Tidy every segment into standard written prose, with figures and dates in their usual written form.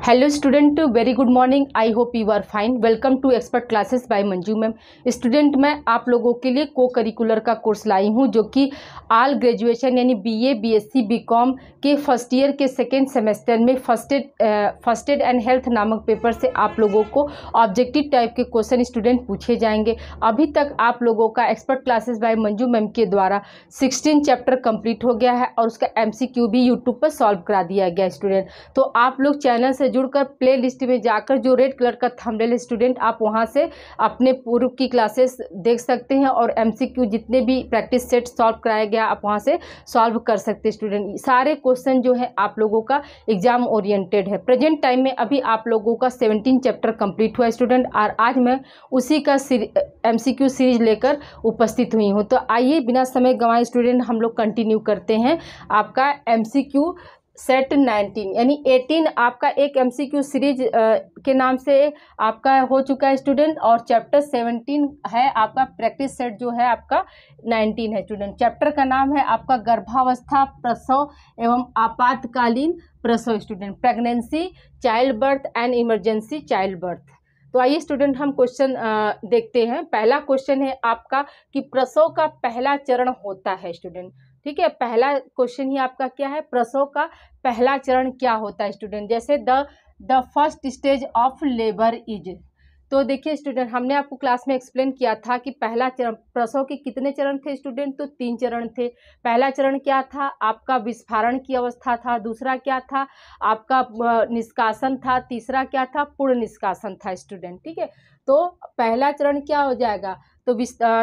Hello student, very good morning. I hope you are fine. Welcome to expert classes by Manju ma'am. Student, मैं आप लोगों के लिए को करिकुलर का कोर्स लाई हूं जो कि ऑल ग्रेजुएशन यानी बीए, बीएससी, बीकॉम के फर्स्ट ईयर के सेकेंड सेमेस्टर में फर्स्ट एड एंड हेल्थ नामक पेपर से आप लोगों को ऑब्जेक्टिव टाइप के क्वेश्चन स्टूडेंट पूछे जाएंगे। अभी तक आप लोगों का expert classes by Manju ma'am के द्वारा 16 चैप्टर कंप्लीट हो गया है और उसका MCQ भी यूट्यूब पर सॉल्व करा दिया गया स्टूडेंट। तो आप लोग चैनल से जुड़कर प्ले लिस्ट में जाकर जो रेड कलर का थंबनेल स्टूडेंट, आप वहां से अपने पूर्व की क्लासेस देख सकते हैं और MCQ जितने भी प्रैक्टिस सेट सॉल्व कराया गया आप वहां से सॉल्व कर सकते हैं स्टूडेंट। सारे क्वेश्चन जो है आप लोगों का एग्जाम ओरिएंटेड है। प्रेजेंट टाइम में अभी आप लोगों का 17 चैप्टर कंप्लीट हुआ स्टूडेंट और आज मैं उसी का MCQ सीरीज लेकर उपस्थित हुई हूँ। तो आइए बिना समय गंवाए स्टूडेंट हम लोग कंटिन्यू करते हैं आपका MCQ सेट 19 यानी 18 आपका एक MCQ सीरीज के नाम से आपका हो चुका है स्टूडेंट और चैप्टर 17 है आपका प्रैक्टिस सेट जो है आपका 19 है स्टूडेंट। चैप्टर का नाम है आपका गर्भावस्था, प्रसव एवं आपातकालीन प्रसव student, pregnancy, child birth and emergency child birth. तो आइए स्टूडेंट हम क्वेश्चन देखते हैं। पहला क्वेश्चन है आपका कि प्रसव का पहला चरण होता है स्टूडेंट। ठीक है, पहला क्वेश्चन ही आपका क्या है, प्रसव का पहला चरण क्या होता है स्टूडेंट। जैसे the first stage of labour is. तो देखिए स्टूडेंट, हमने आपको क्लास में एक्सप्लेन किया था कि पहला चरण प्रसव के कितने चरण थे स्टूडेंट, तो 3 चरण थे। पहला चरण क्या था आपका, विस्फारण की अवस्था था। दूसरा क्या था आपका निष्कासन था। तीसरा क्या था, पूर्ण निष्कासन था स्टूडेंट। ठीक है, तो पहला चरण क्या हो जाएगा, तो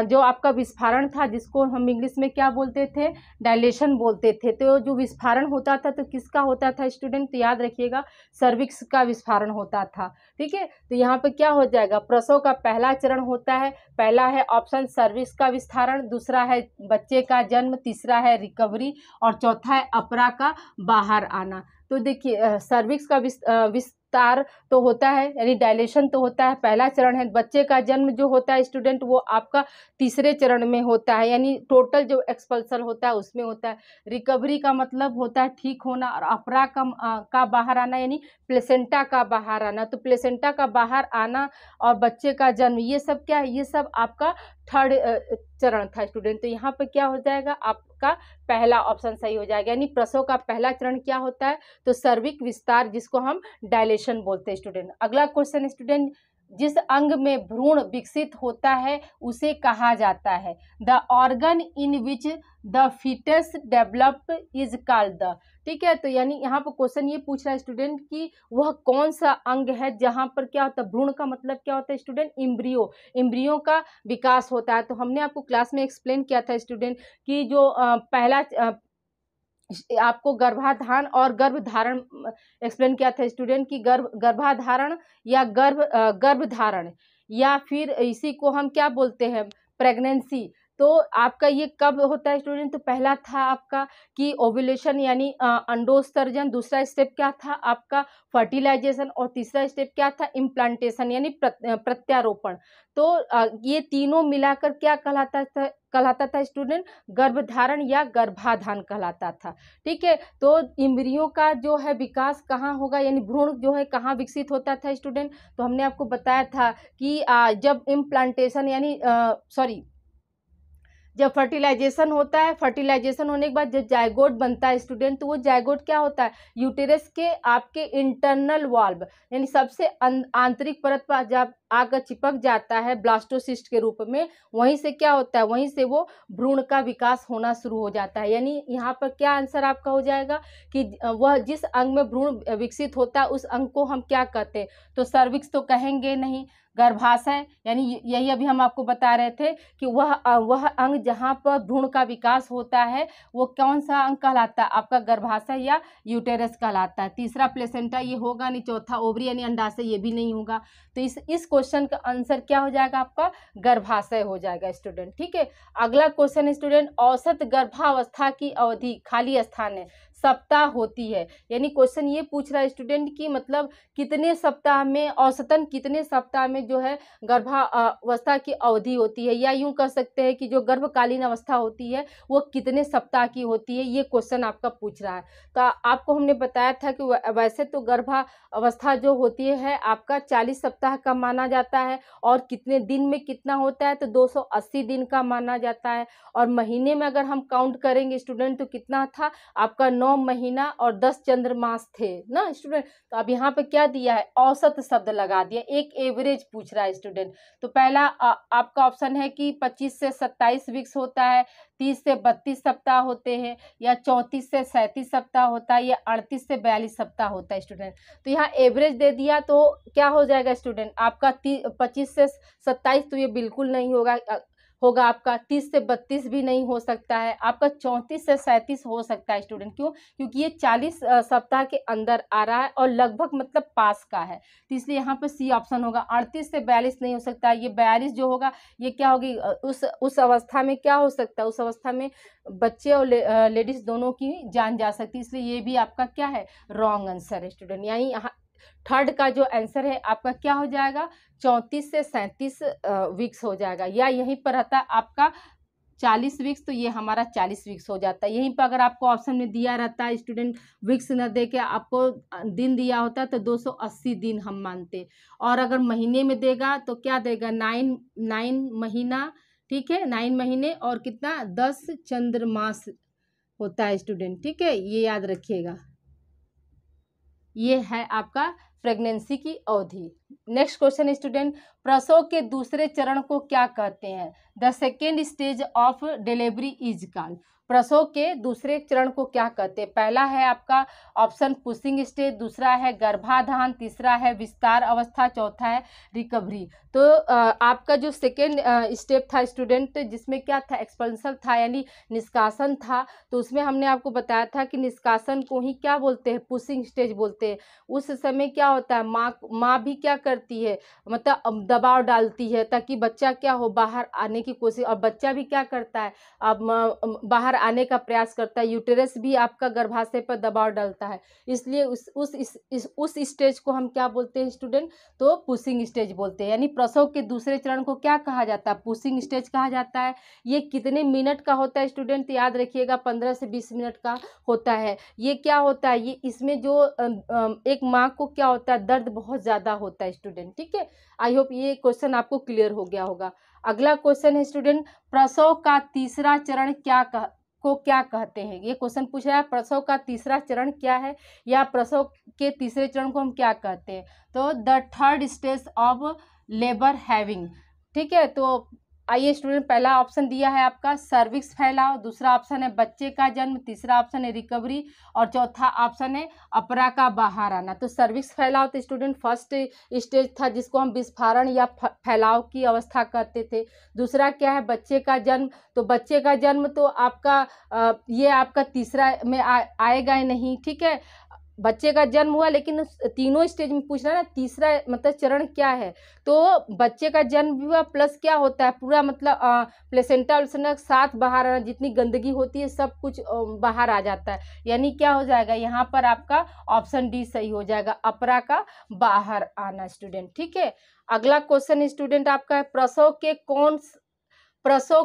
जो आपका विस्फारण था जिसको हम इंग्लिश में क्या बोलते थे, डायलेशन बोलते थे। तो जो विस्फारण होता था तो किसका होता था स्टूडेंट, तो याद रखिएगा सर्विक्स का विस्फारण होता था। ठीक है, तो यहाँ पे क्या हो जाएगा, प्रसव का पहला चरण होता है, पहला है ऑप्शन सर्विक्स का विस्तारण, दूसरा है बच्चे का जन्म, तीसरा है रिकवरी और चौथा है अपरा का बाहर आना। तो देखिए सर्विक्स का विस्तार तो होता है यानी डायलेशन तो होता है, पहला चरण है। बच्चे का जन्म जो होता है स्टूडेंट वो आपका तीसरे चरण में होता है यानी टोटल जो एक्सपल्सन होता है उसमें होता है। रिकवरी का मतलब होता है ठीक होना और अपरा का बाहर आना यानी प्लेसेंटा का बाहर आना। तो प्लेसेंटा का बाहर आना और बच्चे का जन्म ये सब क्या है, ये सब आपका थर्ड चरण था स्टूडेंट। तो यहाँ पे क्या हो जाएगा आपका पहला ऑप्शन सही हो जाएगा यानी प्रसव का पहला चरण क्या होता है, तो सर्विक विस्तार जिसको हम डायलेशन बोलते हैं स्टूडेंट। अगला क्वेश्चन स्टूडेंट, जिस अंग में भ्रूण विकसित होता है उसे कहा जाता है, the organ in which the foetus develop is called the. ठीक है, तो यानी यहाँ पर क्वेश्चन ये पूछ रहा है स्टूडेंट कि वह कौन सा अंग है जहाँ पर क्या होता है, भ्रूण का मतलब क्या होता है स्टूडेंट, इम्ब्रियो का विकास होता है। तो हमने आपको क्लास में एक्सप्लेन किया था स्टूडेंट कि जो पहला आपको गर्भाधान और गर्भधारण एक्सप्लेन किया था स्टूडेंट कि गर्भाधारण या गर्भधारण या फिर इसी को हम क्या बोलते हैं, प्रेगनेंसी। तो आपका ये कब होता है स्टूडेंट, तो पहला था आपका कि ओव्यूलेशन यानी अंडोत्सर्जन, दूसरा स्टेप क्या था आपका फर्टिलाइजेशन और तीसरा स्टेप क्या था इम्प्लांटेशन यानी प्रत्यारोपण। तो ये तीनों मिलाकर क्या कहलाता था स्टूडेंट, गर्भधारण या गर्भाधान कहलाता था। ठीक है, तो इंद्रियों का जो है विकास कहाँ होगा यानी भ्रूण जो है कहाँ विकसित होता था स्टूडेंट, तो हमने आपको बताया था कि जब इम्प्लांटेशन यानी जब फर्टिलाइजेशन होता है, फर्टिलाइजेशन होने के बाद जब जायगोट बनता है स्टूडेंट, तो वो जायगोट क्या होता है, यूटेरस के आपके इंटरनल वाल्व यानी सबसे आंतरिक परत पर जब आकर चिपक जाता है ब्लास्टोसिस्ट के रूप में, वहीं से क्या होता है, वहीं से वो भ्रूण का विकास होना शुरू हो जाता है। यानी यहाँ पर क्या आंसर आपका हो जाएगा कि वह जिस अंग में भ्रूण विकसित होता है उस अंग को हम क्या कहते हैं, तो सर्विक्स तो कहेंगे नहीं, गर्भाशय यानी यही अभी हम आपको बता रहे थे कि वह अंग जहाँ पर भ्रूण का विकास होता है वो कौन सा अंग कहलाता है आपका, गर्भाशय या यूटेरस कहलाता है। तीसरा प्लेसेंटा ये होगा नहीं, चौथा ओवरी यानी अंडाशय ये भी नहीं होगा। तो इस क्वेश्चन का आंसर क्या हो जाएगा आपका, गर्भाशय हो जाएगा स्टूडेंट। ठीक है, अगला क्वेश्चन स्टूडेंट, औसत गर्भावस्था की अवधि खाली स्थान है सप्ताह होती है। यानी क्वेश्चन ये पूछ रहा है स्टूडेंट कि मतलब कितने सप्ताह में, औसतन कितने सप्ताह में जो है गर्भावस्था की अवधि होती है, या यूं कह सकते हैं कि जो गर्भकालीन अवस्था होती है वो कितने सप्ताह की होती है, ये क्वेश्चन आपका पूछ रहा है। तो आपको हमने बताया था कि वैसे तो गर्भावस्था जो होती है आपका 40 सप्ताह का माना जाता है, और कितने दिन में कितना होता है तो 280 दिन का माना जाता है। और महीने में अगर हम काउंट करेंगे स्टूडेंट तो कितना था आपका 9 महीना और 10 चंद्रमास थे ना स्टूडेंट। तो अब यहाँ पे क्या दिया है, औसत शब्द लगा दिया, एक एवरेज पूछ रहा है स्टूडेंट। तो पहला आपका ऑप्शन है कि 25 से 27 वीक्स होता है, 30 से 32 सप्ताह होते हैं, या 34 से 37 सप्ताह होता है, या 38 से 42 सप्ताह होता है स्टूडेंट। तो यहाँ एवरेज दे दिया तो क्या हो जाएगा स्टूडेंट आपका 25 से 27 तो ये बिल्कुल नहीं होगा, होगा आपका 30 से 32 भी नहीं हो सकता है, आपका 34 से 37 हो सकता है स्टूडेंट। क्यों? क्योंकि ये 40 सप्ताह के अंदर आ रहा है और लगभग मतलब पास का है, तो इसलिए यहाँ पे सी ऑप्शन होगा। 38 से 42 नहीं हो सकता, ये 42 जो होगा ये क्या होगी, उस अवस्था में क्या हो सकता है, उस अवस्था में बच्चे और लेडीज दोनों की जान जा सकती है, इसलिए ये भी आपका क्या है, रॉन्ग आंसर है स्टूडेंट। यानी यहाँ थर्ड का जो आंसर है आपका क्या हो जाएगा, 34 से 37 वीक्स हो जाएगा, या यहीं पर रहता है आपका 40 वीक्स, तो ये हमारा 40 वीक्स हो जाता है। यहीं पर अगर आपको ऑप्शन में दिया रहता है स्टूडेंट वीक्स न दे के आपको दिन दिया होता है तो 280 दिन हम मानते, और अगर महीने में देगा तो क्या देगा, 9 महीना, ठीक है, 9 महीने और कितना 10 चंद्रमास होता है स्टूडेंट, ठीक है, ये याद रखिएगा। ये है आपका प्रेगनेंसी की अवधि। नेक्स्ट क्वेश्चन स्टूडेंट, प्रसव के दूसरे चरण को क्या कहते हैं? The second stage of delivery is called. प्रसव के दूसरे चरण को क्या कहते हैं? पहला है आपका ऑप्शन पुशिंग स्टेज, दूसरा है गर्भाधान, तीसरा है विस्तार अवस्था, चौथा है रिकवरी। तो आपका जो सेकेंड स्टेप था स्टूडेंट, जिसमें क्या था, एक्सपेंशन था यानी निष्कासन था, तो उसमें हमने आपको बताया था कि निष्कासन को ही क्या बोलते हैं, पुशिंग स्टेज बोलते हैं। उस समय क्या होता है, माँ भी क्या करती है, मतलब दबाव डालती है ताकि बच्चा क्या हो, बाहर आने की कोशिश, और बच्चा भी क्या करता है, अब बाहर आने का प्रयास करता है, यूटेरस भी आपका गर्भाशय पर दबाव डालता है, इसलिए उस स्टेज को हम क्या बोलते हैं स्टूडेंट, तो पुशिंग स्टेज बोलते हैं। यानी प्रसव के दूसरे चरण को क्या कहा जाता है, पुशिंग स्टेज कहा जाता है। ये कितने मिनट का होता है स्टूडेंट, याद रखिएगा 15 से 20 मिनट का होता है। ये क्या होता है, ये इसमें जो एक माँ को क्या होता है, दर्द बहुत ज़्यादा होता है स्टूडेंट, ठीक है। आई होप ये क्वेश्चन आपको क्लियर हो गया होगा। अगला क्वेश्चन है स्टूडेंट, प्रसव का तीसरा चरण क्या कहते हैं? ये क्वेश्चन पूछ रहा है प्रसव का तीसरा चरण क्या है, या प्रसव के तीसरे चरण को हम क्या कहते हैं? तो the third stage of labour having, ठीक है। तो आइए स्टूडेंट, पहला ऑप्शन दिया है आपका सर्विक्स फैलाव, दूसरा ऑप्शन है बच्चे का जन्म, तीसरा ऑप्शन है रिकवरी, और चौथा ऑप्शन है अपरा का बाहर आना। तो सर्विक्स फैलाव तो स्टूडेंट फर्स्ट स्टेज था जिसको हम विस्फारण या फैलाव की अवस्था कहते थे। दूसरा क्या है, बच्चे का जन्म, तो बच्चे का जन्म तो आपका ये आपका तीसरा में आएगा ही नहीं, ठीक है। बच्चे का जन्म हुआ, लेकिन तीनों स्टेज में पूछ रहा है ना तीसरा मतलब चरण क्या है, तो बच्चे का जन्म भी हुआ प्लस क्या होता है, पूरा मतलब प्लेसेंटा उल्सना साथ बाहर आना, जितनी गंदगी होती है सब कुछ बाहर आ जाता है। यानी क्या हो जाएगा यहाँ पर आपका ऑप्शन डी सही हो जाएगा, अपरा का बाहर आना स्टूडेंट, ठीक है। अगला क्वेश्चन स्टूडेंट आपका है, प्रसव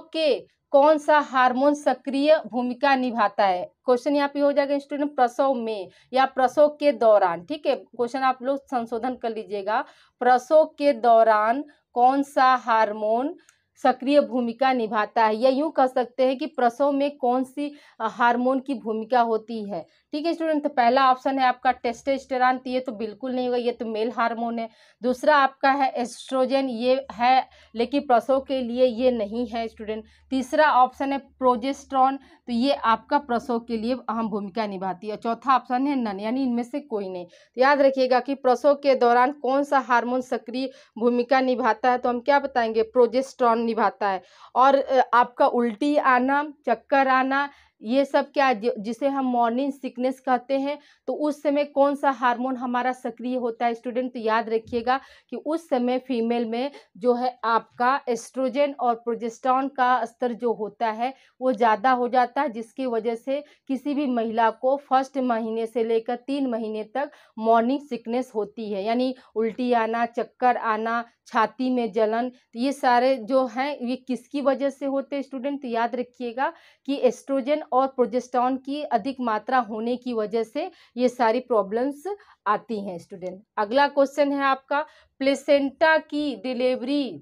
के कौन सा हार्मोन सक्रिय भूमिका निभाता है? क्वेश्चन यहाँ पे हो जाएगा स्टूडेंट प्रसव में या प्रसव के दौरान, ठीक है। क्वेश्चन आप लोग संशोधन कर लीजिएगा, प्रसव के दौरान कौन सा हार्मोन सक्रिय भूमिका निभाता है, या यूं कह सकते हैं कि प्रसव में कौन सी हार्मोन की भूमिका होती है, ठीक है स्टूडेंट। तो पहला ऑप्शन है आपका टेस्टोस्टेरोन, तो ये तो बिल्कुल नहीं होगा, ये तो मेल हार्मोन है। दूसरा आपका है एस्ट्रोजन, ये है लेकिन प्रसव के लिए ये नहीं है स्टूडेंट। तीसरा ऑप्शन है प्रोजेस्टेरॉन, तो ये आपका प्रसव के लिए अहम भूमिका निभाती है। चौथा ऑप्शन है नन, यानी इनमें से कोई नहीं। तो याद रखिएगा कि प्रसव के दौरान कौन सा हार्मोन सक्रिय भूमिका निभाता है, तो हम क्या बताएंगे, प्रोजेस्टेरॉन निभाता है। और आपका उल्टी आना, चक्कर आना, ये सब क्या जिसे हम मॉर्निंग सिकनेस कहते हैं। तो उस समय कौन सा हार्मोन हमारा सक्रिय होता है स्टूडेंट? तो याद रखिएगा कि उस समय फीमेल में जो है आपका एस्ट्रोजन और प्रोजेस्टेरॉन का स्तर जो होता है वो ज़्यादा हो जाता है, जिसकी वजह से किसी भी महिला को फर्स्ट महीने से लेकर 3 महीने तक मॉर्निंग सिकनेस होती है, यानी उल्टी आना, चक्कर आना, छाती में जलन। तो ये सारे जो हैं ये किसकी वजह से होते हैं स्टूडेंट? तो याद रखिएगा कि एस्ट्रोजन और प्रोजेस्टेरॉन की अधिक मात्रा होने की वजह से ये सारी प्रॉब्लम्स आती हैं स्टूडेंट। अगला क्वेश्चन है आपका, प्लेसेंटा की डिलीवरी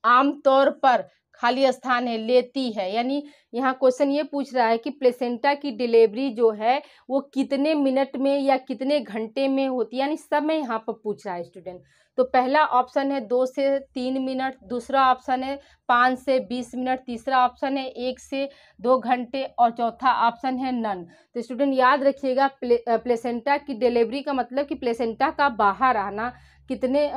आमतौर पर खाली स्थान है लेती है, यानी यहाँ क्वेश्चन ये पूछ रहा है कि प्लेसेंटा की डिलीवरी जो है वो कितने मिनट में या कितने घंटे में होती है, यानी समय यहाँ पर पूछ रहा है स्टूडेंट। तो पहला ऑप्शन है 2 से 3 मिनट, दूसरा ऑप्शन है 5 से 20 मिनट, तीसरा ऑप्शन है 1 से 2 घंटे और चौथा ऑप्शन है नन। तो स्टूडेंट याद रखिएगा प्लेसेंटा की डिलीवरी का मतलब कि प्लेसेंटा का बाहर आना कितने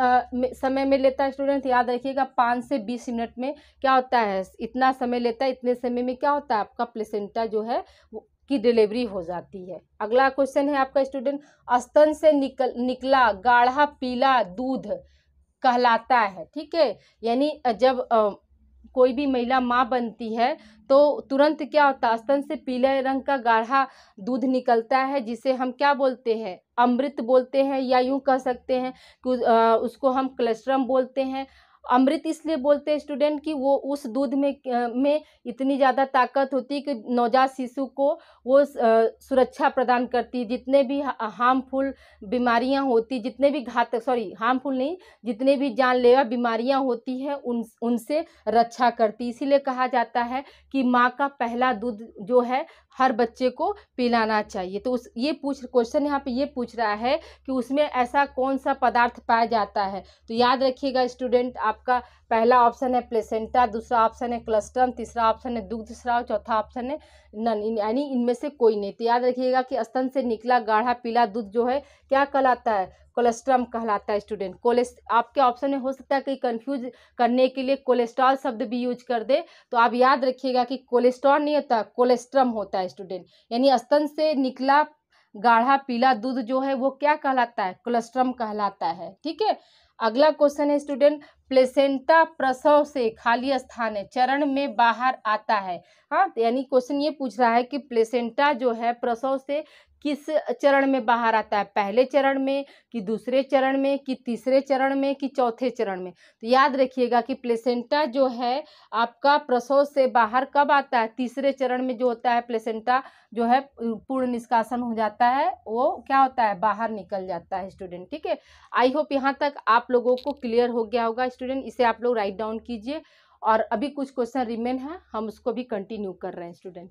समय में लेता है स्टूडेंट? याद रखिएगा 5 से 20 मिनट में क्या होता है, इतना समय लेता है, इतने समय में क्या होता है आपका प्लेसेंटा जो है की डिलीवरी हो जाती है। अगला क्वेश्चन है आपका स्टूडेंट, स्तन से निकला गाढ़ा पीला दूध कहलाता है, ठीक है। यानी जब कोई भी महिला माँ बनती है तो तुरंत क्या होता है, स्तन से पीले रंग का गाढ़ा दूध निकलता है, जिसे हम क्या बोलते हैं, अमृत बोलते हैं, या यूं कह सकते हैं कि उसको हम कोलेस्ट्रम बोलते हैं। अमृत इसलिए बोलते हैं स्टूडेंट कि वो उस दूध में इतनी ज़्यादा ताकत होती है कि नवजात शिशु को वो सुरक्षा प्रदान करती है। जितने भी हार्मफुल बीमारियां होती, जितने भी घातक, सॉरी हार्मफुल नहीं, जितने भी जानलेवा बीमारियां होती हैं उनसे रक्षा करती। इसीलिए कहा जाता है कि माँ का पहला दूध जो है हर बच्चे को पिलाना चाहिए। तो ये क्वेश्चन यहाँ पे ये पूछ रहा है कि उसमें ऐसा कौन सा पदार्थ पाया जाता है। तो याद रखिएगा स्टूडेंट, आपका पहला ऑप्शन है प्लेसेंटा, दूसरा ऑप्शन है क्लस्ट्रम, तीसरा ऑप्शन है दुग्ध स्राव, चौथा ऑप्शन है नन, यानी इनमें से कोई नहीं। तो याद रखिएगा कि स्तन से निकला गाढ़ा पीला दूध जो है क्या कहलाता है, कोलेस्ट्रम कहलाता है स्टूडेंट। आपके ऑप्शन में हो सकता है कि कंफ्यूज करने के लिए कोलेस्ट्रॉल शब्द भी यूज कर दे, तो आप याद रखिएगा कि कोलेस्ट्रॉल नहीं होता, कोलेस्ट्रम होता है स्टूडेंट। यानी स्तन से निकला गाढ़ा पीला दूध जो है वो क्या कहलाता है, कोलेस्ट्रम कहलाता है, ठीक है। अगला क्वेश्चन है स्टूडेंट, प्लेसेंटा प्रसव से खाली स्थान है चरण में बाहर आता है। हाँ, यानी क्वेश्चन ये पूछ रहा है कि प्लेसेंटा जो है प्रसव से किस चरण में बाहर आता है, पहले चरण में कि दूसरे चरण में कि तीसरे चरण में कि चौथे चरण में। तो याद रखिएगा कि प्लेसेंटा जो है आपका प्रसव से बाहर कब आता है, तीसरे चरण में जो होता है प्लेसेंटा जो है पूर्ण निष्कासन हो जाता है, वो क्या होता है, बाहर निकल जाता है स्टूडेंट, ठीक है। आई होप यहाँ तक आप लोगों को क्लियर हो गया होगा स्टूडेंट। इसे आप लोग राइट डाउन कीजिए, और अभी कुछ क्वेश्चन रिमेन है, हम उसको भी कंटिन्यू कर रहे हैं स्टूडेंट।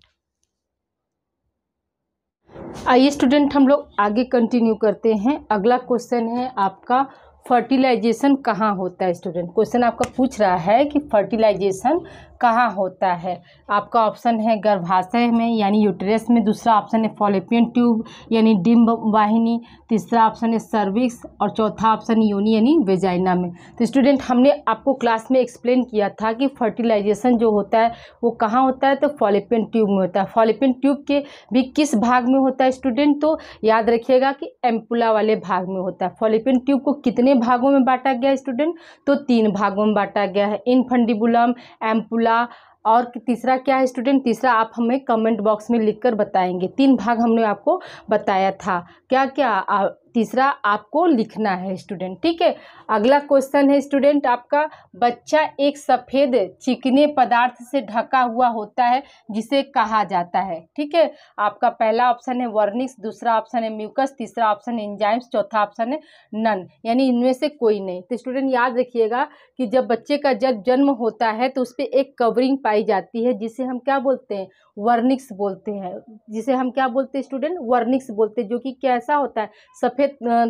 आइए स्टूडेंट हम लोग आगे कंटिन्यू करते हैं। अगला क्वेश्चन है आपका, फर्टिलाइजेशन कहाँ होता है स्टूडेंट। क्वेश्चन आपका पूछ रहा है कि फर्टिलाइजेशन कहाँ होता है। आपका ऑप्शन है गर्भाशय में यानी यूटेरस में, दूसरा ऑप्शन है फॉलोपियन ट्यूब यानी डिंब वाहिनी, तीसरा ऑप्शन है सर्विक्स और चौथा ऑप्शन योनि यानी वेजाइना में। तो स्टूडेंट हमने आपको क्लास में एक्सप्लेन किया था कि फर्टिलाइजेशन जो होता है वो कहाँ होता है, तो फॉलोपियन ट्यूब में होता है। फॉलोपियन ट्यूब के भी किस भाग में होता है स्टूडेंट, तो याद रखिएगा कि एम्पुला वाले भाग में होता है। फॉलोपियन ट्यूब को कितने भागों में बांटा गया है स्टूडेंट, तो 3 भागों में बांटा गया है, इनफंडिबुलम, एम्पुला, और तीसरा क्या है स्टूडेंट, तीसरा आप हमें कमेंट बॉक्स में लिखकर बताएंगे। 3 भाग हमने आपको बताया था, क्या क्या तीसरा आपको लिखना है स्टूडेंट, ठीक है। अगला क्वेश्चन है स्टूडेंट आपका, बच्चा एक सफ़ेद चिकने पदार्थ से ढका हुआ होता है जिसे कहा जाता है, ठीक है। आपका पहला ऑप्शन है वर्निक्स, दूसरा ऑप्शन है म्यूकस, तीसरा ऑप्शन है एंजाइम्स, चौथा ऑप्शन है नन, यानी इनमें से कोई नहीं। तो स्टूडेंट याद रखिएगा कि जब बच्चे का जब जन्म होता है तो उस पर एक कवरिंग पाई जाती है जिसे हम क्या बोलते हैं, वर्निक्स बोलते हैं, जिसे हम क्या बोलते हैं स्टूडेंट, वर्निक्स बोलते हैं, जो कि कैसा होता है, सफ़ेद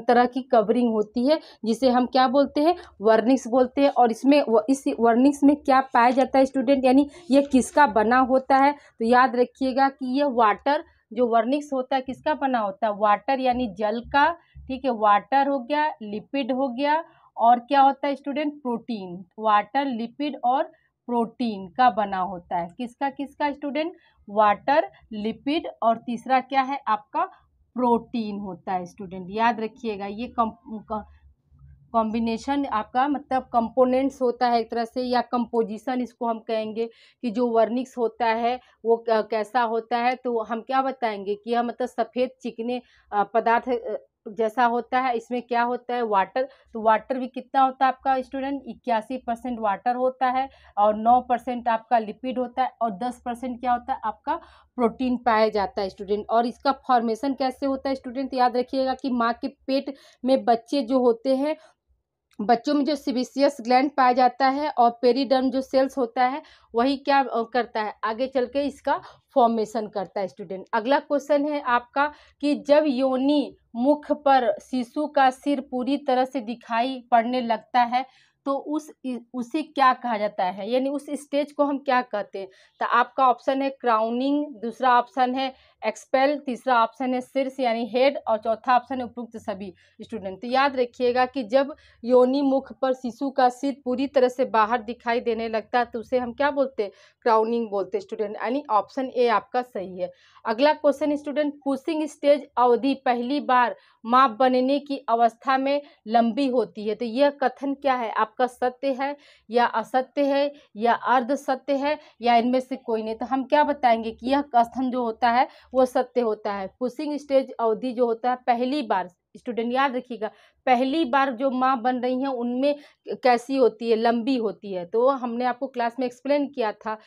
तरह की कवरिंग होती है जिसे हम क्या बोलते हैं, वर्निक्स बोलते हैं। और इसमें इस वर्निक्स में क्या पाया जाता है स्टूडेंट, यानी ये किसका बना होता है, तो याद रखिएगा कि ये वाटर, जो वर्निक्स होता है किसका बना होता है, वाटर यानी जल का, ठीक है। वाटर हो गया, लिपिड हो गया, और क्या होता है स्टूडेंट, प्रोटीन, वाटर, लिपिड और प्रोटीन का बना होता है। किसका किसका स्टूडेंट? वाटर, लिपिड और तीसरा क्या है आपका? प्रोटीन होता है स्टूडेंट। याद रखिएगा, ये कॉम्बिनेशन आपका मतलब कंपोनेंट्स होता है एक तरह से, या कंपोजिशन इसको हम कहेंगे कि जो वर्निक्स होता है वो कैसा होता है। तो हम क्या बताएंगे कि यह मतलब सफ़ेद चिकने पदार्थ जैसा होता है। इसमें क्या होता है? वाटर। तो वाटर भी कितना होता है आपका स्टूडेंट? 81% वाटर होता है और 9% आपका लिपिड होता है और 10% क्या होता है आपका? प्रोटीन पाया जाता है स्टूडेंट। और इसका फॉर्मेशन कैसे होता है स्टूडेंट? याद रखिएगा कि माँ के पेट में बच्चे जो होते हैं, बच्चों में जो सिबिसियस ग्लैंड पाया जाता है और पेरिडर्म जो सेल्स होता है वही क्या करता है? आगे चल के इसका फॉर्मेशन करता है स्टूडेंट। अगला क्वेश्चन है आपका कि जब योनि मुख पर शिशु का सिर पूरी तरह से दिखाई पड़ने लगता है तो उसे क्या कहा जाता है, यानी उस स्टेज को हम क्या कहते हैं? तो आपका ऑप्शन है क्राउनिंग, दूसरा ऑप्शन है एक्सपेल, तीसरा ऑप्शन है शीर्ष यानी हेड और चौथा ऑप्शन है उपयुक्त सभी स्टूडेंट। तो याद रखिएगा कि जब योनि मुख पर शिशु का सिर पूरी तरह से बाहर दिखाई देने लगता है तो उसे हम क्या बोलते हैं? क्राउनिंग बोलते हैं स्टूडेंट, यानी ऑप्शन ए आपका सही है। अगला क्वेश्चन स्टूडेंट, पुशिंग स्टेज अवधि पहली बार मां बनने की अवस्था में लंबी होती है। तो यह कथन क्या है आपका? सत्य है या असत्य है या अर्ध सत्य है या इनमें से कोई नहीं? तो हम क्या बताएंगे कि यह कथन जो होता है वो सत्य होता है। पुशिंग स्टेज अवधि जो होता है पहली बार, स्टूडेंट याद रखिएगा, पहली बार जो माँ बन रही हैं उनमें कैसी होती है? लंबी होती है। तो हमने आपको क्लास में एक्सप्लेन किया था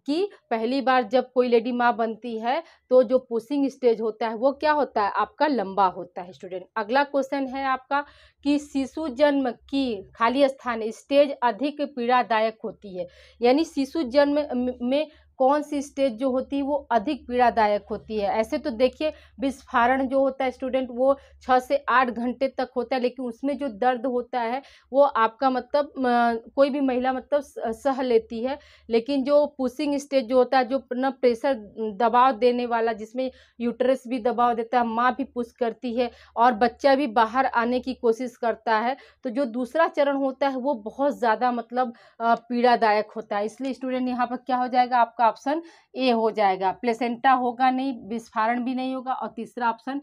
कि पहली बार जब कोई लेडी माँ बनती है तो जो पुशिंग स्टेज होता है वो क्या होता है आपका? लंबा होता है स्टूडेंट। अगला क्वेश्चन है आपका कि शिशु जन्म की खाली स्थान स्टेज अधिक पीड़ादायक होती है, यानी शिशु जन्म में कौन सी स्टेज जो होती है वो अधिक पीड़ादायक होती है? ऐसे तो देखिए विस्फारण जो होता है स्टूडेंट वो 6 से 8 घंटे तक होता है, लेकिन उसमें जो दर्द होता है वो आपका मतलब कोई भी महिला मतलब सह लेती है। लेकिन जो पुशिंग स्टेज जो होता है, जो ना प्रेशर दबाव देने वाला, जिसमें यूट्रस भी दबाव देता है, माँ भी पुश करती है और बच्चा भी बाहर आने की कोशिश करता है, तो जो दूसरा चरण होता है वो बहुत ज़्यादा मतलब पीड़ादायक होता है। इसलिए स्टूडेंट यहाँ पर क्या हो जाएगा आपका? ऑप्शन ए हो जाएगा। प्लेसेंटा होगा नहीं, विस्फारण भी नहीं होगा और तीसरा ऑप्शन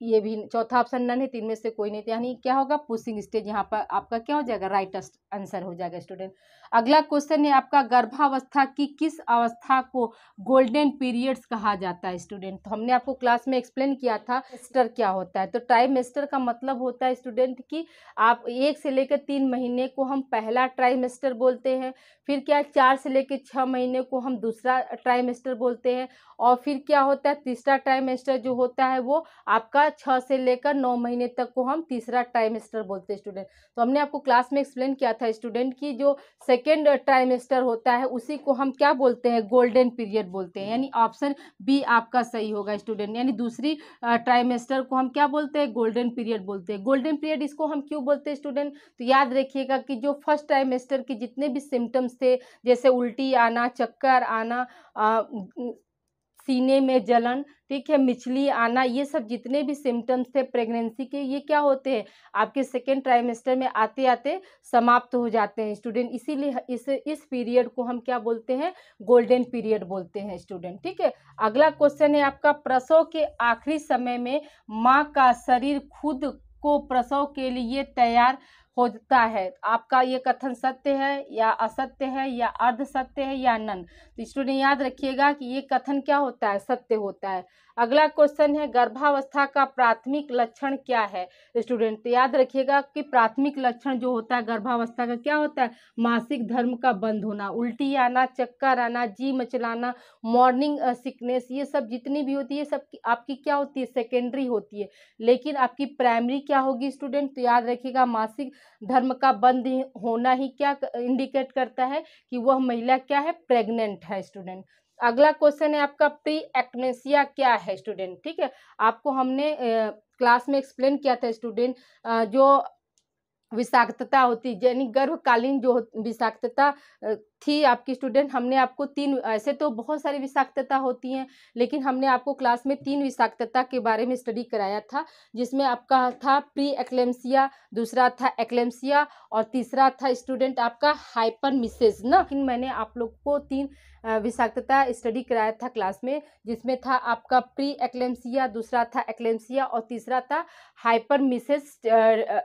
ये भी, चौथा ऑप्शन नन है, तीन में से कोई नहीं, यानी क्या होगा? पुशिंग स्टेज यहाँ पर आपका क्या हो जाएगा? राइट आंसर हो जाएगा स्टूडेंट। अगला क्वेश्चन है आपका गर्भावस्था की किस अवस्था को गोल्डन पीरियड्स कहा जाता है स्टूडेंट? तो हमने आपको क्लास में एक्सप्लेन किया था ट्राइमेस्टर क्या होता है। तो ट्राइमेस्टर का मतलब होता है स्टूडेंट कि आप 1 से लेकर 3 महीने को हम पहला ट्राइमेस्टर बोलते हैं, फिर क्या 4 से लेकर 6 महीने को हम दूसरा ट्राइमेस्टर बोलते हैं, और फिर क्या होता है तीसरा ट्राइमेस्टर जो होता है वो आपका 6 से लेकर 9 महीने तक को हम तीसरा ट्राइमेस्टर बोलते हैं स्टूडेंट। तो हमने आपको क्लास में एक्सप्लेन किया था स्टूडेंट की जो सेकेंड ट्राइमेस्टर होता है उसी को हम क्या बोलते हैं? गोल्डन पीरियड बोलते हैं, यानी ऑप्शन बी आपका सही होगा स्टूडेंट। यानी दूसरी ट्राइमेस्टर को हम क्या बोलते हैं? गोल्डन पीरियड बोलते हैं। गोल्डन पीरियड इसको हम क्यों बोलते हैं स्टूडेंट? तो याद रखिएगा कि जो फर्स्ट ट्राइमेस्टर के जितने भी सिम्टम्स थे, जैसे उल्टी आना, चक्कर आना, सीने में जलन, ठीक है, मिचली आना, ये सब जितने भी सिम्टम्स थे प्रेगनेंसी के, ये क्या होते हैं? आपके सेकेंड ट्राइमेस्टर में आते आते समाप्त हो जाते हैं स्टूडेंट। इसीलिए इस पीरियड को हम क्या बोलते हैं? गोल्डन पीरियड बोलते हैं स्टूडेंट, ठीक है। अगला क्वेश्चन है आपका, प्रसव के आखिरी समय में माँ का शरीर खुद को प्रसव के लिए तैयार होता है। आपका ये कथन सत्य है या असत्य है या अर्ध सत्य है या नन? तो स्टूडेंट याद रखिएगा कि ये कथन क्या होता है? सत्य होता है। अगला क्वेश्चन है, गर्भावस्था का प्राथमिक लक्षण क्या है स्टूडेंट? तो याद रखिएगा कि प्राथमिक लक्षण जो होता है गर्भावस्था का क्या होता है? मासिक धर्म का बंद होना, उल्टी आना, चक्कर आना, जी मचलाना, मॉर्निंग सिकनेस, ये सब जितनी भी होती है सब आपकी क्या होती है? सेकेंडरी होती है। लेकिन आपकी प्राइमरी क्या होगी स्टूडेंट? तो याद रखिएगा मासिक धर्म का बंद होना ही क्या इंडिकेट करता है? कि वह महिला क्या है? प्रेग्नेंट है स्टूडेंट। अगला क्वेश्चन है आपका, प्री एक्टनेसिया क्या है स्टूडेंट? ठीक है, आपको हमने क्लास में एक्सप्लेन किया था स्टूडेंट, जो विषाक्तता होती, यानी गर्भकालीन जो विषाक्तता थी आपकी स्टूडेंट, हमने आपको 3, ऐसे तो बहुत सारी विषाक्तता होती हैं, लेकिन हमने आपको क्लास में 3 विषाक्तता के बारे में स्टडी कराया था, जिसमें आपका था प्री एक्लेम्सिया, दूसरा था एक्लेम्सिया और तीसरा था स्टूडेंट आपका हाइपरमिसेस ना। लेकिन मैंने आप लोग को 3 विषाक्तता स्टडी कराया था क्लास में, जिसमें था आपका प्री एक्लेम्सिया, दूसरा था एक्लेम्सिया और तीसरा था हाइपरमिसेस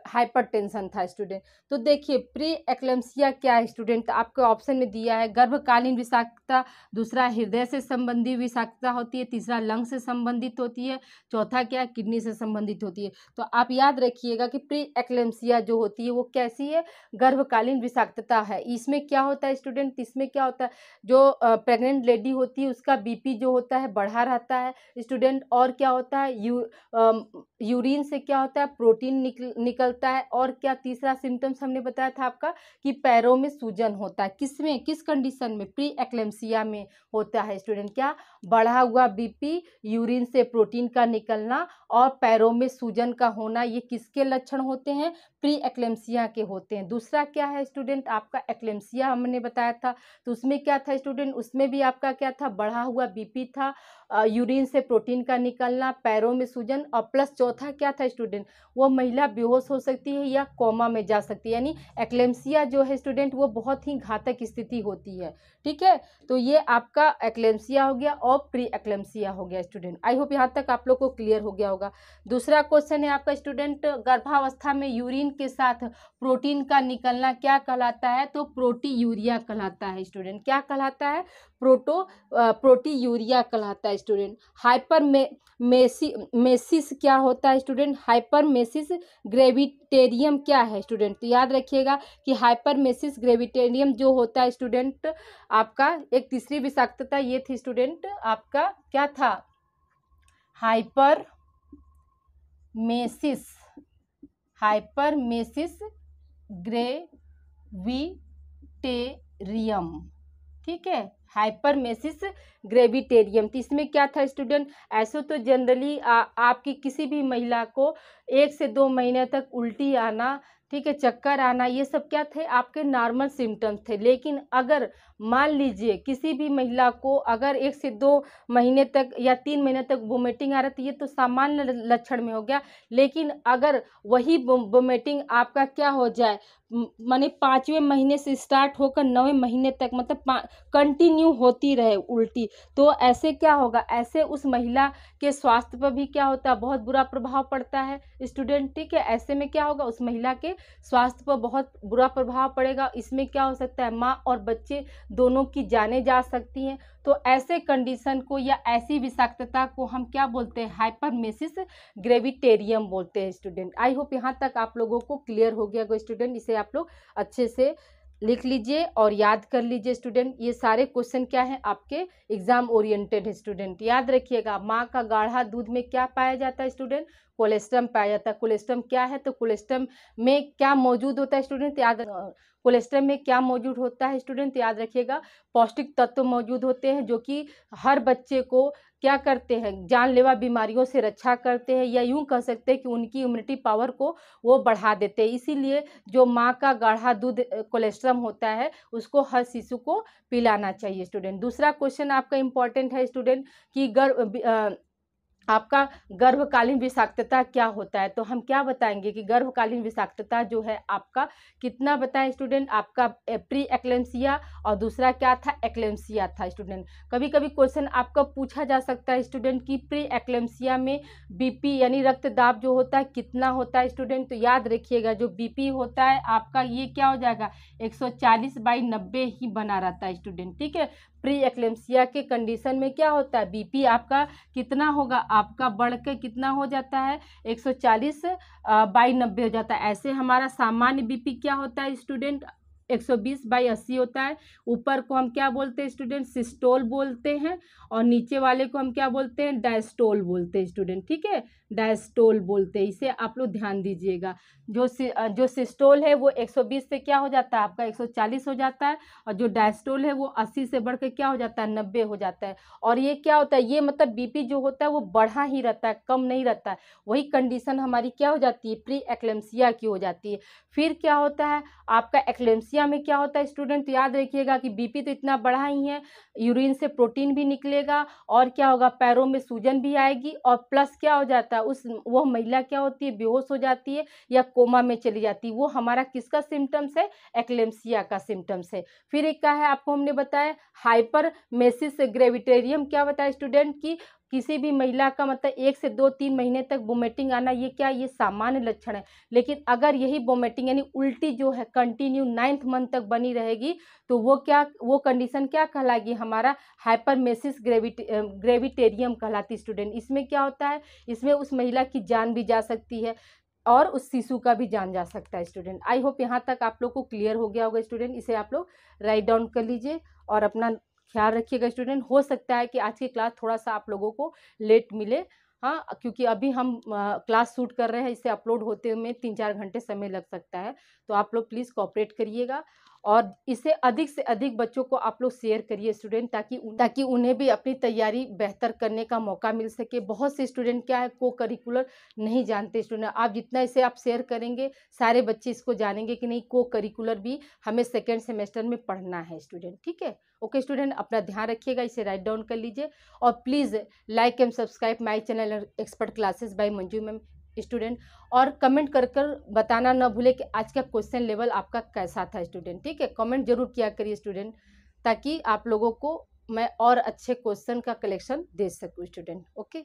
हाइपरटेंशन था स्टूडेंट। तो देखिए प्री एक्लेम्सिया क्या है स्टूडेंट, आपके ऑप्शन में दिया है गर्भकालीन विषाक्तता, दूसरा हृदय से संबंधी विषाक्तता होती है, तीसरा लंग से संबंधित होती है, चौथा क्या किडनी से संबंधित होती है। तो आप याद रखिएगा कि प्री एक्लेम्सिया जो होती है वो कैसी है, गर्भकालीन विषाक्तता है। इसमें क्या होता है स्टूडेंट, इसमें क्या होता है, जो प्रेग्नेंट लेडी होती है उसका बीपी जो होता है बढ़ा रहता है स्टूडेंट, और क्या होता है यूरिन से क्या होता है प्रोटीन निकलता है, और क्या तीसरा सिम्टम्स हमने बताया था आपका कि पैरों में सूजन होता है। किसमें, किस कंडीशन में, प्री एक्लेम्सिया में होता है स्टूडेंट, क्या बढ़ा हुआ बीपी, यूरिन से प्रोटीन का निकलना और पैरों में सूजन का होना, ये किसके लक्षण होते हैं, प्री एक्लेम्सिया के होते हैं। दूसरा क्या है स्टूडेंट आपका एक्लेम्सिया हमने बताया था, तो उसमें क्या था स्टूडेंट, उसमें भी आपका क्या था बढ़ा हुआ बीपी था, यूरिन से प्रोटीन का निकलना, पैरों में सूजन, और प्लस चौथा क्या था स्टूडेंट, वो महिला बेहोश हो सकती है या कोमा में जा सकती है। यानी एक्लेम्सिया जो है स्टूडेंट वो बहुत ही घातक स्थिति होती है। ठीक है, तो ये आपका एक्लेम्सिया हो गया और प्री एक्लेम्सिया हो गया स्टूडेंट। आई होप यहाँ तक आप लोग को क्लियर हो गया होगा। दूसरा क्वेश्चन है आपका स्टूडेंट, गर्भावस्था में यूरिन के साथ प्रोटीन का निकलना क्या कहलाता है, तो प्रोटीयूरिया कहलाता है स्टूडेंट। क्या कहलाता है, प्रोटीयूरिया कहलाता है स्टूडेंट। मेसिस क्या होता है स्टूडेंट, हाइपरमेसिस ग्रेविटेरियम क्या है स्टूडेंट, तो याद रखिएगा कि हाइपरमेसिस ग्रेविटेरियम जो होता है स्टूडेंट आपका, एक तीसरी विषाक्तता ये थी स्टूडेंट आपका, क्या था, हाइपरमेसिस ग्रेविटेरियम। ठीक है, हाइपरमेसिस ग्रेविटेरियम। तो इसमें क्या था स्टूडेंट, ऐसे तो जनरली आपकी किसी भी महिला को 1 से 2 महीने तक उल्टी आना, ठीक है, चक्कर आना, ये सब क्या थे आपके नॉर्मल सिम्टम्स थे। लेकिन अगर मान लीजिए किसी भी महिला को अगर 1 से 2 महीने तक या 3 महीने तक वोमिटिंग आ रहा है तो ये तो सामान्य लक्षण में हो गया। लेकिन अगर वही वोमिटिंग आपका क्या हो जाए, माने 5वें महीने से स्टार्ट होकर 9वें महीने तक मतलब कंटिन्यू होती रहे उल्टी, तो ऐसे क्या होगा, ऐसे उस महिला के स्वास्थ्य पर भी क्या होता है, बहुत बुरा प्रभाव पड़ता है स्टूडेंट। ठीक है, ऐसे में क्या होगा, उस महिला के स्वास्थ्य पर बहुत बुरा प्रभाव पड़ेगा। इसमें क्या हो सकता है, माँ और बच्चे दोनों की जानें जा सकती हैं। तो ऐसे कंडीशन को या ऐसी विषाक्तता को हम क्या बोलते हैं, हाइपरमेसिस ग्रेविटेरियम बोलते हैं स्टूडेंट। आई होप यहाँ तक आप लोगों को क्लियर हो गया होगा स्टूडेंट। इसे आप लोग अच्छे से लिख लीजिए और याद कर लीजिए स्टूडेंट। ये सारे क्वेश्चन क्या है आपके एग्जाम ओरिएंटेड है स्टूडेंट। याद रखिएगा, माँ का गाढ़ा दूध में क्या पाया जाता है स्टूडेंट, कोलेस्ट्रम पाया जाता है। कोलेस्ट्रम क्या है, तो कोलेस्ट्रम में क्या मौजूद होता है स्टूडेंट, कोलेस्ट्रम में क्या मौजूद होता है स्टूडेंट, याद रखिएगा पौष्टिक तत्व मौजूद होते हैं जो कि हर बच्चे को क्या करते हैं, जानलेवा बीमारियों से रक्षा करते हैं, या यूं कह सकते हैं कि उनकी इम्यूनिटी पावर को वो बढ़ा देते हैं। इसीलिए जो माँ का गाढ़ा दूध कोलेस्ट्रम होता है उसको हर शिशु को पिलाना चाहिए स्टूडेंट। दूसरा क्वेश्चन आपका इंपॉर्टेंट है स्टूडेंट कि आपका गर्भकालीन विषाक्तता क्या होता है। तो हम क्या बताएंगे कि गर्भकालीन विषाक्तता जो है आपका कितना बताएं स्टूडेंट, आपका प्री एक्लेम्सिया और दूसरा क्या था, एक्लेम्सिया था स्टूडेंट। कभी कभी क्वेश्चन आपका पूछा जा सकता है स्टूडेंट कि प्री एक्लेम्सिया में बीपी यानी रक्तदाब जो होता है कितना होता है स्टूडेंट। तो याद रखिएगा जो बीपी होता है आपका ये क्या हो जाएगा, 140/90 ही बना रहता है स्टूडेंट। ठीक है, प्री एक्लेम्सिया के कंडीशन में क्या होता है, बीपी आपका कितना होगा, आपका बढ़ के कितना हो जाता है, 140/90 हो जाता है। ऐसे हमारा सामान्य बीपी क्या होता है स्टूडेंट, 120/80 होता है। ऊपर को हम क्या बोलते हैं स्टूडेंट, सिस्टोल बोलते हैं, और नीचे वाले को हम क्या बोलते हैं, डायस्टोल बोलते हैं स्टूडेंट। ठीक है, डायस्टोल बोलते हैं, इसे आप लोग ध्यान दीजिएगा। जो सिस्टोल है वो 120 से क्या हो जाता है आपका 140 हो जाता है, और जो डायस्टोल है वो 80 से बढ़ के क्या हो जाता है 90 हो जाता है। और ये क्या होता है, ये मतलब बीपी जो होता है वो बढ़ा ही रहता है, कम नहीं रहता है। वही कंडीशन हमारी क्या हो जाती है, प्री एक्लेम्सिया की हो जाती है। फिर क्या होता है आपका एक्लेम्सिया में क्या होता है स्टूडेंट, याद रखिएगा कि बीपी तो इतना बढ़ा ही है, यूरिन से प्रोटीन भी निकलेगा, और क्या होगा पैरों में सूजन भी आएगी, और प्लस क्या हो जाता है वो महिला क्या होती है, बेहोश हो जाती है या कोमा में चली जाती है। वो हमारा किसका सिम्टम्स है, एक्लेम्सिया का सिम्टम्स है। फिर एक क्या है आपको हमने बताया हाइपरमेसिस ग्रेविटेरियम, क्या बताया स्टूडेंट की किसी भी महिला का मतलब 1 से 2-3 महीने तक वोमिटिंग आना, ये क्या, ये सामान्य लक्षण है। लेकिन अगर यही वोमिटिंग यानी उल्टी जो है कंटिन्यू 9th मंथ तक बनी रहेगी तो वो कंडीशन क्या कहलाएगी, हमारा हाइपरमेसिस ग्रेविटेरियम कहलाती स्टूडेंट। इसमें क्या होता है, इसमें उस महिला की जान भी जा सकती है और उस शिशु का भी जान जा सकता है स्टूडेंट। आई होप यहाँ तक आप लोग को क्लियर हो गया होगा स्टूडेंट। इसे आप लोग राइट डाउन कर लीजिए और अपना ख्याल रखिएगा स्टूडेंट। हो सकता है कि आज की क्लास थोड़ा सा आप लोगों को लेट मिले, हाँ, क्योंकि अभी हम क्लास शूट कर रहे हैं, इसे अपलोड होते हुए 3-4 घंटे समय लग सकता है। तो आप लोग प्लीज़ कोऑपरेट करिएगा और इसे अधिक से अधिक बच्चों को आप लोग शेयर करिए स्टूडेंट, ताकि उन्हें भी अपनी तैयारी बेहतर करने का मौका मिल सके। बहुत से स्टूडेंट क्या है को करिकुलर नहीं जानते स्टूडेंट, आप जितना इसे आप शेयर करेंगे सारे बच्चे इसको जानेंगे कि नहीं को करिकुलर भी हमें सेकेंड सेमेस्टर में पढ़ना है स्टूडेंट। ठीक है, ओके स्टूडेंट, अपना ध्यान रखिएगा, इसे राइट डाउन कर लीजिए और please like and subscribe my channel expert classes by Manju ma'am student. और कमेंट कर बताना ना भूले कि आज का क्वेश्चन लेवल आपका कैसा था स्टूडेंट। ठीक है, कमेंट जरूर किया करिए स्टूडेंट, ताकि आप लोगों को मैं और अच्छे क्वेश्चन का कलेक्शन दे सकूँ स्टूडेंट। ओके।